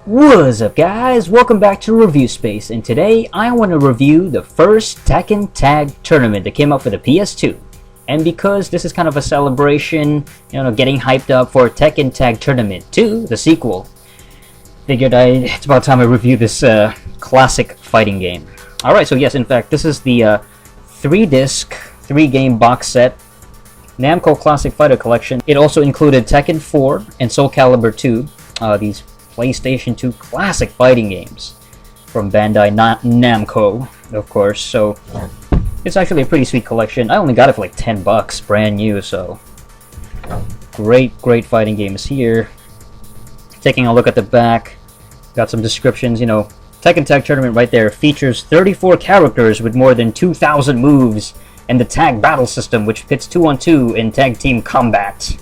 What's up guys, welcome back to TheReviewSpace, and today I want to review the first Tekken Tag Tournament that came out for the PS2. And because this is kind of a celebration, getting hyped up for Tekken Tag Tournament 2, the sequel, figured it's about time I review this classic fighting game. Alright, so yes, in fact, this is the 3-disc, 3-game box set Namco Classic Fighter Collection. It also included Tekken 4 and Soul Calibur 2, these PlayStation 2 classic fighting games from Bandai Namco, of course. So it's actually a pretty sweet collection. I only got it for like $10, brand new. So great fighting games here. Taking a look at the back, got some descriptions. Tekken Tag Tournament right there features 34 characters with more than 2,000 moves, and the tag battle system, which pits 2-on-2 in tag team combat.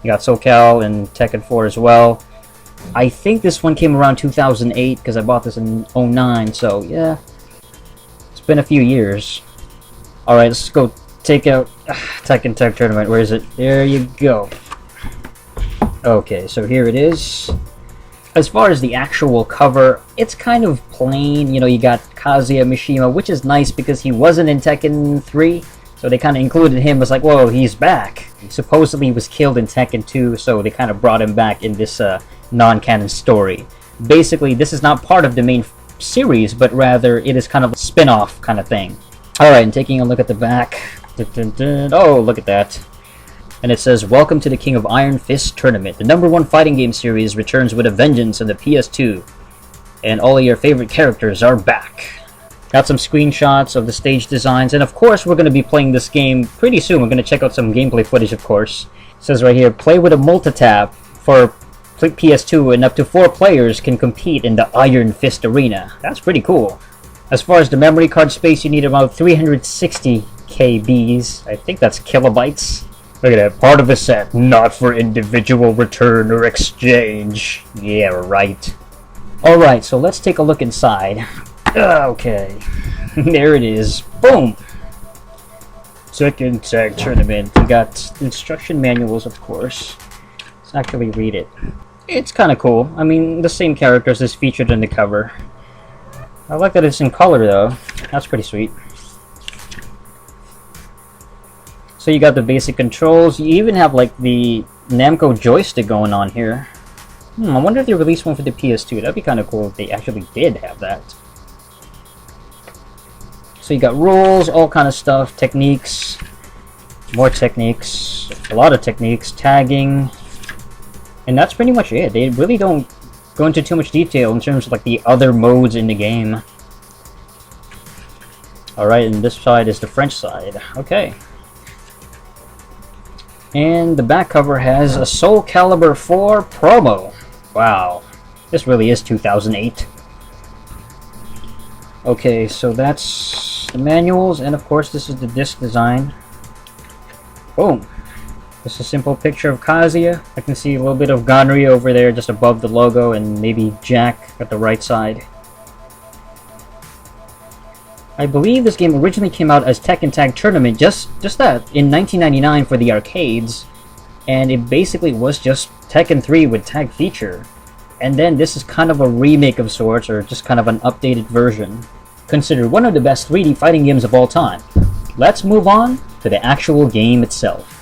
You got SoCal and Tekken 4 as well. I think this one came around 2008 because I bought this in 09, so yeah, it's been a few years. Alright, let's go take out Tekken Tag Tournament. Where is it? There you go. Okay, so here it is. As far as the actual cover, it's kind of plain. You got Kazuya Mishima, which is nice because he wasn't in Tekken 3, so they kind of included him as like, whoa, he's back. He supposedly was killed in Tekken 2, so they kind of brought him back in this non-canon story. Basically, this is not part of the main series, but rather it is kind of a spin-off kind of thing. Alright, and taking a look at the back. Oh, look at that. And it says, "Welcome to the King of Iron Fist Tournament. The #1 fighting game series returns with a vengeance on the PS2. And all of your favorite characters are back." Got some screenshots of the stage designs, and of course we're going to be playing this game pretty soon. We're going to check out some gameplay footage, of course. It says right here, play with a multi-tap for PS2, and up to 4 players can compete in the Iron Fist Arena. That's pretty cool. As far as the memory card space, you need about 360 KBs. I think that's kilobytes. Look at that, part of the set, not for individual return or exchange. Yeah, right. Alright, so let's take a look inside. Okay, there it is. Boom! Tekken Tag Tournament. You got instruction manuals, of course. Let's actually read it. It's kind of cool. I mean, the same characters is featured in the cover. I like that it's in color, though. That's pretty sweet. So you got the basic controls. You even have like the Namco joystick going on here. I wonder if they released one for the PS2. That'd be kind of cool if they actually did have that. So you got rules, all kind of stuff, techniques, more techniques, a lot of techniques, tagging, and that's pretty much it. They really don't go into too much detail in terms of like the other modes in the game. Alright, and this side is the French side. Okay. And the back cover has a Soul Calibur 4 promo. Wow. This really is 2008. Okay, so that's the manuals, and of course this is the disc design. Boom. Just a simple picture of Kazuya. I can see a little bit of Ganri over there just above the logo, and maybe Jack at the right side. I believe this game originally came out as Tekken Tag Tournament, just that, in 1999 for the arcades, and it basically was just Tekken 3 with tag feature. And then this is kind of a remake of sorts, or just kind of an updated version. Considered one of the best 3D fighting games of all time. Let's move on to the actual game itself.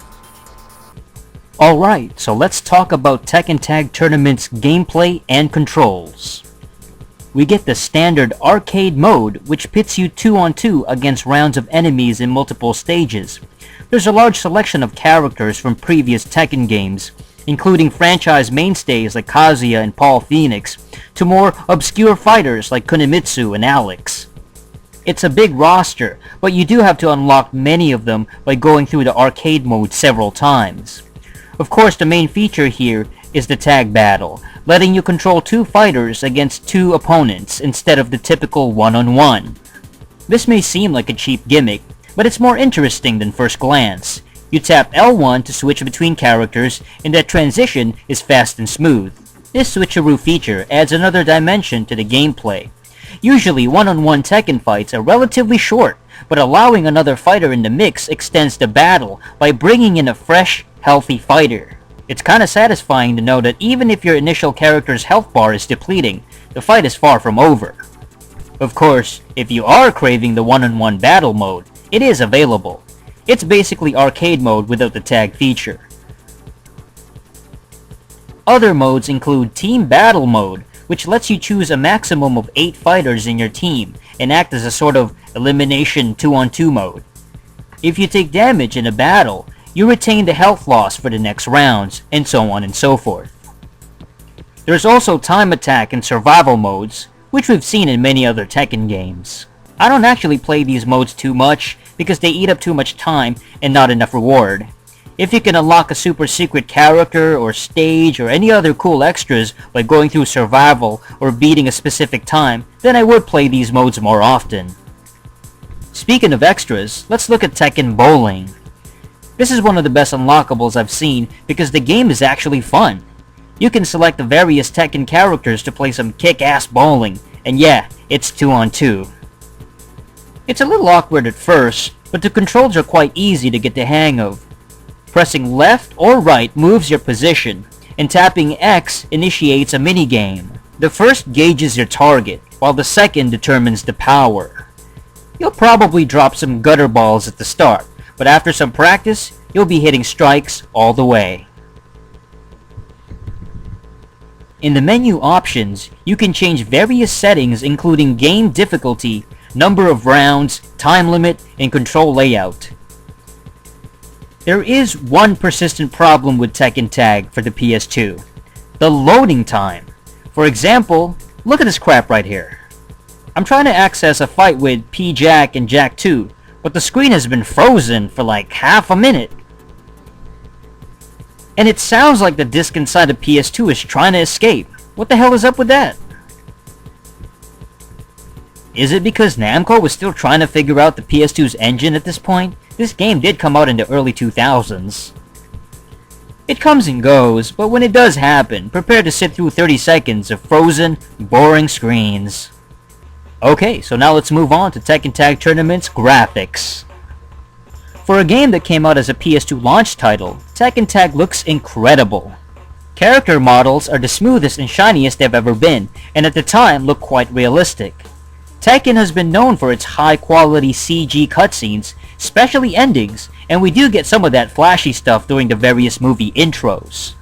Alright, so let's talk about Tekken Tag Tournament's gameplay and controls. We get the standard arcade mode, which pits you 2-on-2 against rounds of enemies in multiple stages. There's a large selection of characters from previous Tekken games, including franchise mainstays like Kazuya and Paul Phoenix, to more obscure fighters like Kunimitsu and Alex. It's a big roster, but you do have to unlock many of them by going through the arcade mode several times. Of course, the main feature here is the tag battle, letting you control 2 fighters against 2 opponents instead of the typical 1-on-1. This may seem like a cheap gimmick, but it's more interesting than first glance. You tap L1 to switch between characters, and that transition is fast and smooth. This switcheroo feature adds another dimension to the gameplay. Usually 1-on-1 Tekken fights are relatively short, but allowing another fighter in the mix extends the battle by bringing in a fresh, healthy fighter. It's kinda satisfying to know that even if your initial character's health bar is depleting, the fight is far from over. Of course, if you are craving the one-on-one battle mode, it is available. It's basically arcade mode without the tag feature. Other modes include Team Battle mode, which lets you choose a maximum of 8 fighters in your team and act as a sort of elimination 2-on-2 mode. If you take damage in a battle, you retain the health loss for the next rounds, and so on and so forth. There's also Time Attack and Survival modes, which we've seen in many other Tekken games. I don't actually play these modes too much because they eat up too much time and not enough reward. If you can unlock a super secret character or stage or any other cool extras by going through survival or beating a specific time, then I would play these modes more often. Speaking of extras, let's look at Tekken Bowling. This is one of the best unlockables I've seen because the game is actually fun. You can select the various Tekken characters to play some kick-ass bowling, and yeah, it's 2-on-2. It's a little awkward at first, but the controls are quite easy to get the hang of. Pressing left or right moves your position, and tapping X initiates a minigame. The first gauges your target, while the second determines the power. You'll probably drop some gutter balls at the start, but after some practice, you'll be hitting strikes all the way. In the menu options, you can change various settings including game difficulty, number of rounds, time limit, and control layout. There is one persistent problem with Tekken Tag for the PS2. The loading time. For example, look at this crap right here. I'm trying to access a fight with p.jack and Jack 2, but the screen has been frozen for like half a minute. And it sounds like the disc inside the PS2 is trying to escape. What the hell is up with that? Is it because Namco was still trying to figure out the PS2's engine at this point? This game did come out in the early 2000s. It comes and goes, but when it does happen, prepare to sit through 30 seconds of frozen, boring screens. Okay, so now let's move on to Tekken Tag Tournament's graphics. For a game that came out as a PS2 launch title, Tekken Tag looks incredible. Character models are the smoothest and shiniest they've ever been, and at the time look quite realistic. Tekken has been known for its high-quality CG cutscenes, especially endings, and we do get some of that flashy stuff during the various movie intros.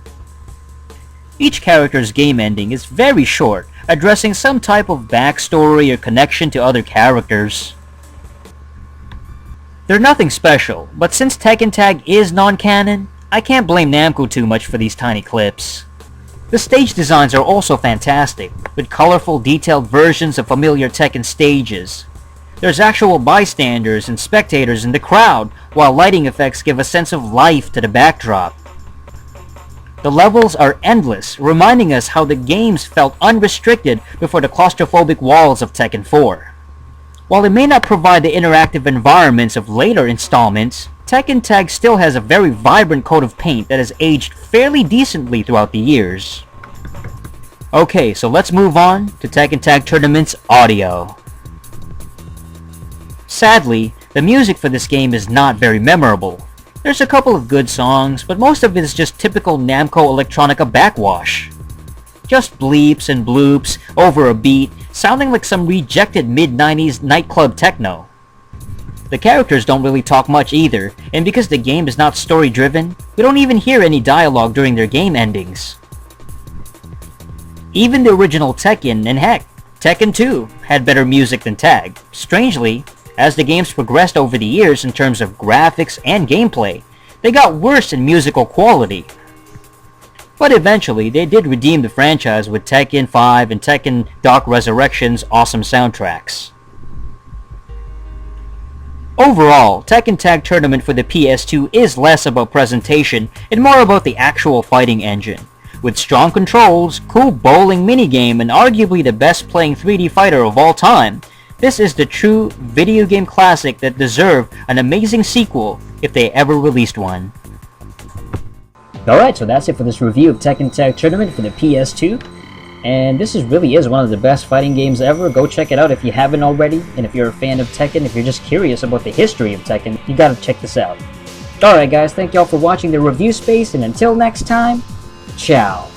Each character's game ending is very short, addressing some type of backstory or connection to other characters. They're nothing special, but since Tekken Tag is non-canon, I can't blame Namco too much for these tiny clips. The stage designs are also fantastic, with colorful, detailed versions of familiar Tekken stages. There's actual bystanders and spectators in the crowd, while lighting effects give a sense of life to the backdrop. The levels are endless, reminding us how the games felt unrestricted before the claustrophobic walls of Tekken 4. While it may not provide the interactive environments of later installments, Tekken Tag still has a very vibrant coat of paint that has aged fairly decently throughout the years. Okay, so let's move on to Tekken Tag Tournament's audio. Sadly, the music for this game is not very memorable. There's a couple of good songs, but most of it is just typical Namco Electronica backwash. Just bleeps and bloops over a beat, sounding like some rejected mid-90s nightclub techno. The characters don't really talk much either, and because the game is not story-driven, we don't even hear any dialogue during their game endings. Even the original Tekken, and heck, Tekken 2, had better music than Tag. Strangely, as the games progressed over the years in terms of graphics and gameplay, they got worse in musical quality. But eventually, they did redeem the franchise with Tekken 5 and Tekken Dark Resurrection's awesome soundtracks. Overall, Tekken Tag Tournament for the PS2 is less about presentation and more about the actual fighting engine. With strong controls, cool bowling minigame, and arguably the best playing 3D fighter of all time, this is the true video game classic that deserved an amazing sequel if they ever released one. Alright, so that's it for this review of Tekken Tag Tournament for the PS2. And this really is one of the best fighting games ever. Go check it out if you haven't already. And if you're a fan of Tekken, if you're just curious about the history of Tekken, you gotta check this out. Alright guys, thank y'all for watching the review space, and until next time, ciao.